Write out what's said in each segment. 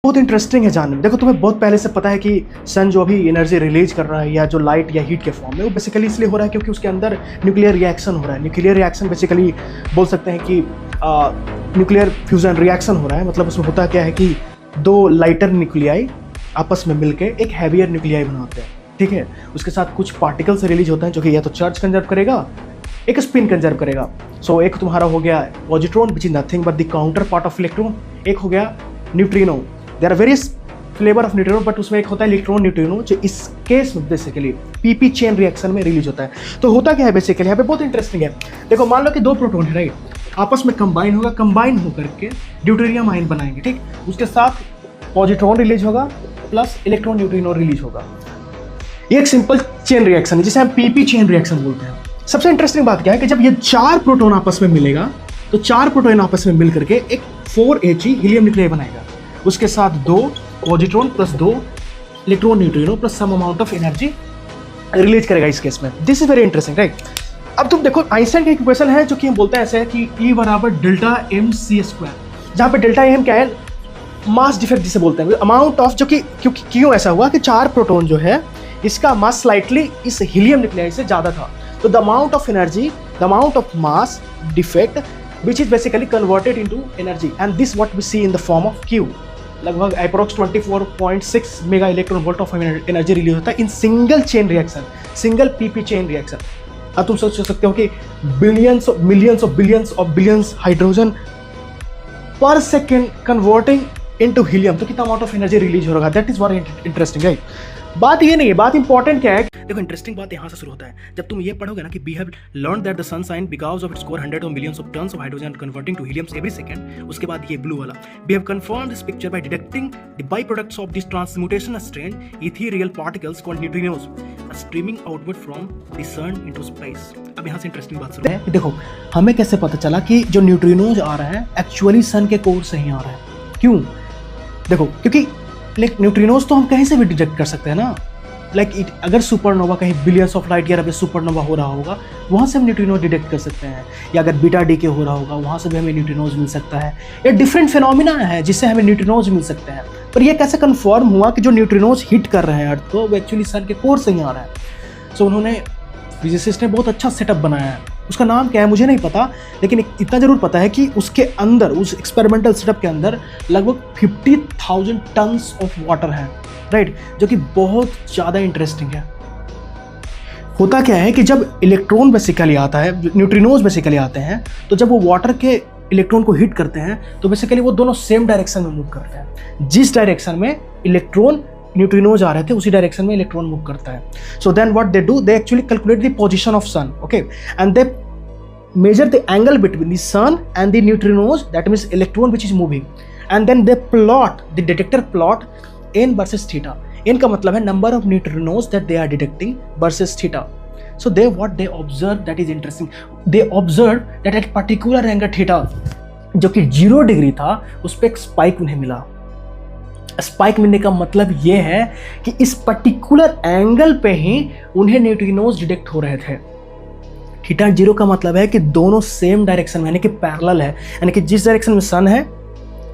बहुत इंटरेस्टिंग है जानने में। देखो तुम्हें बहुत पहले से पता है कि सन जो अभी एनर्जी रिलीज कर रहा है या जो लाइट या हीट के फॉर्म में, वो बेसिकली इसलिए हो रहा है क्योंकि उसके अंदर न्यूक्लियर रिएक्शन हो रहा है। न्यूक्लियर रिएक्शन बेसिकली बोल सकते हैं कि न्यूक्लियर फ्यूजन रिएक्शन हो रहा है। मतलब उसमें होता क्या है कि दो लाइटर न्यूक्लियाई आपस में मिलकर एक हैवियर न्यूक्लियाई बनाते हैं, ठीक है। उसके साथ कुछ पार्टिकल्स रिलीज होते हैं जो कि या तो चार्ज कंजर्व करेगा, एक स्पिन कंजर्व करेगा। सो एक तुम्हारा हो गया positron which is nothing but the counterpart of electron, एक हो गया neutrino. There are various flavour of neutrino but उसमें एक होता है इलेक्ट्रॉन न्यूट्रिनो जो इस केस में बेसिकली पीपी चेन रिएक्शन में रिलीज होता है। तो होता क्या है बेसिकली यहाँ पे बहुत इंटरेस्टिंग है। देखो मान लो कि दो प्रोटॉन है, राइट, आपस में कंबाइन होगा, कंबाइन होकर के ड्यूटेरियम आयन बनाएंगे, ठीक। उसके साथ पॉजिट्रॉन रिलीज होगा प्लस इलेक्ट्रॉन न्यूट्रिनो रिलीज होगा। ये एक सिंपल चेन रिएक्शन है जिसे हम पीपी चेन रिएक्शन बोलते हैं। सबसे इंटरेस्टिंग बात क्या है कि जब ये चार प्रोटॉन आपस में मिलेगा तो चार प्रोटॉन आपस में मिल करके एक 4He हीलियम न्यूक्लियाई बनाएगा। उसके साथ दो पॉजिट्रॉन प्लस दो electron neutrino plus some amount of energy release करेगा इस केस में। This is very interesting, right. अब तुम देखो आइंस्टाइन का इक्वेशन है जो कि हम बोलते हैं ऐसे है कि E बराबर डेल्टा mc², जहाँ पे डेल्टा m क्या है, मास डिफेक्ट जिसे बोलते हैं, अमाउंट ऑफ, जो कि क्योंकि क्यों ऐसा हुआ कि चार प्रोटॉन जो है इसका मास स्लाइटली इस हीलियम न्यूक्लियाई से ज़्यादा था। तो the amount of energy, the amount of mass defect which is basically converted into energy and this what we see in the form of Q। लगभग approx 24.6 mega electron volt of energy release होता है in single chain reaction, single PP chain reaction. अब तुम सोच सकते हो कि billions of millions of billions of billions hydrogen पर सेकेंड कन्वर्टिंग इनटू हीलियम, तो कितना अमाउंट ऑफ एनर्जी रिलीज हो रहा है। That is very interesting, right. बात ये नहीं है, बात इंपॉर्टेंट क्या है। देखो इंटरेस्टिंग बात यहाँ से शुरू होता है जब तुम ये पढ़ोगे ना कि we have learn that the sun shine because of its core 100 of millions of tons of hydrogen converting to heliums every second. उसके बाद ये ब्लू वाला, we have confirmed this picture by detecting the by products of this transmutation strange ethereal particles called neutrinos streaming outward from the sun into space. अब यहाँ से interesting बात शुरू है कि देखो हमें कैसे पता चला कि जो न्यूट्रिनोज आ रहा है एक्चुअली सन के कोर से ही आ रहा है। क्यों? देखो क्योंकि न्यूट्रिनोज तो हम कहीं से भी डिटेक्ट कर सकते हैं ना। अगर सुपरनोवा कहीं बिलियंस ऑफ लाइट ईयर अभी सुपरनोवा हो रहा होगा वहाँ से हम न्यूट्रिनो डिटेक्ट कर सकते हैं, या अगर बीटा डीके हो रहा होगा वहाँ से भी हमें न्यूट्रिनोज मिल सकता है। ये डिफरेंट फिनोमिना है जिससे हमें न्यूट्रिनोज मिल सकते हैं। पर ये कैसे कन्फर्म हुआ कि जो न्यूट्रिनोज हिट कर रहे हैं अर्थ को वो एक्चुअली सन के कोर से ही आ रहा है। सो उन्होंने फिजिसिस्ट ने बहुत अच्छा सेटअप बनाया है, उसका नाम क्या है मुझे नहीं पता, लेकिन इतना जरूर पता है कि उसके अंदर, उस एक्सपेरिमेंटल सेटअप के अंदर लगभग 50,000 टन्स ऑफ वाटर है, राइट, जो कि बहुत ज़्यादा इंटरेस्टिंग है। होता क्या है कि जब इलेक्ट्रॉन बेसिकली आता है, न्यूट्रिनोज बेसिकली आते हैं, तो जब वो वाटर के इलेक्ट्रॉन को हिट करते हैं तो बेसिकली वो दोनों सेम डायरेक्शन में मूव करते हैं। जिस डायरेक्शन में इलेक्ट्रॉन न्यूट्रिनोज आ रहे थे उसी डायरेक्शन में इलेक्ट्रॉन मूव करता है। So then what they do, they actually calculate the position of sun, okay, and they measure the angle between the sun and the neutrinos, that means electron which is moving, and then they plot, the detector plot n versus theta। n का मतलब है number of neutrinos that they are detecting versus theta। so they what they observe, that is interesting, they observe that at particular angle theta जो कि 0 degree था उस पर एक spike उन्हें मिला। स्पाइक मिलने का मतलब ये है कि इस पर्टिकुलर एंगल पे ही उन्हें न्यूट्रिनोज डिटेक्ट हो रहे थे। थीटा 0 का मतलब है कि दोनों सेम डायरेक्शन में यानी कि पैरेलल है, यानी कि जिस डायरेक्शन में सन है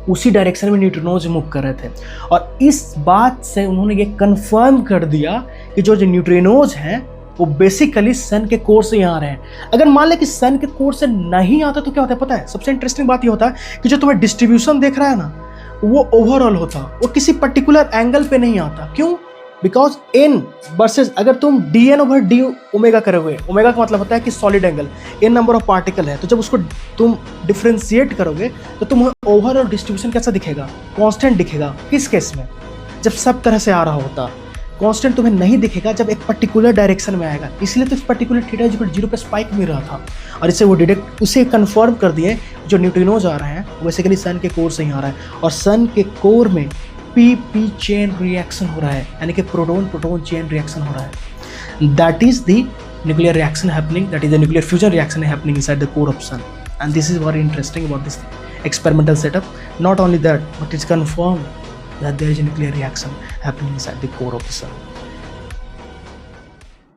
उसी डायरेक्शन में न्यूट्रिनोज मूव कर रहे थे। और इस बात से उन्होंने ये कंफर्म कर दिया कि जो न्यूट्रिनोज हैं वो बेसिकली सन के कोर से यहाँ आ रहे हैं। अगर मान लें कि सन के कोर से नहीं आता तो क्या होता है पता है? सबसे इंटरेस्टिंग बात ये होता है कि जो तुम्हें डिस्ट्रीब्यूशन देख रहा है ना वो ओवरऑल होता, वो किसी पर्टिकुलर एंगल पे नहीं आता। क्यों? बिकॉज n वर्सेज, अगर तुम dn ओवर डी ओमेगा करोगे, ओमेगा का मतलब होता है कि solid angle, n number of particle है, तो जब उसको तुम डिफ्रेंशिएट करोगे तो तुम्हें ओवरऑल डिस्ट्रीब्यूशन कैसा दिखेगा? कांस्टेंट दिखेगा। किस केस में? जब सब तरह से आ रहा होता। कांस्टेंट तुम्हें नहीं दिखेगा जब एक पर्टिकुलर डायरेक्शन में आएगा। इसलिए तो इस पर्टिकुलर थीटा 0 पे स्पाइक मिल रहा था और इससे वो डिटेक्ट, उसे कंफर्म कर दिए जो न्यूट्रिनोज आ रहे हैं वो बेसिकली सन के कोर से ही आ रहा है। और सन के कोर में पीपी चेन रिएक्शन हो रहा है, यानी कि प्रोटॉन प्रोटॉन चेन रिएक्शन हो रहा है। That is the nuclear reaction happening, that is the nuclear fusion reaction happening inside the core of sun, and this is very interesting about this experimental setup. Not only that, but it's confirmed that there is a nuclear reaction happening inside the core of the sun.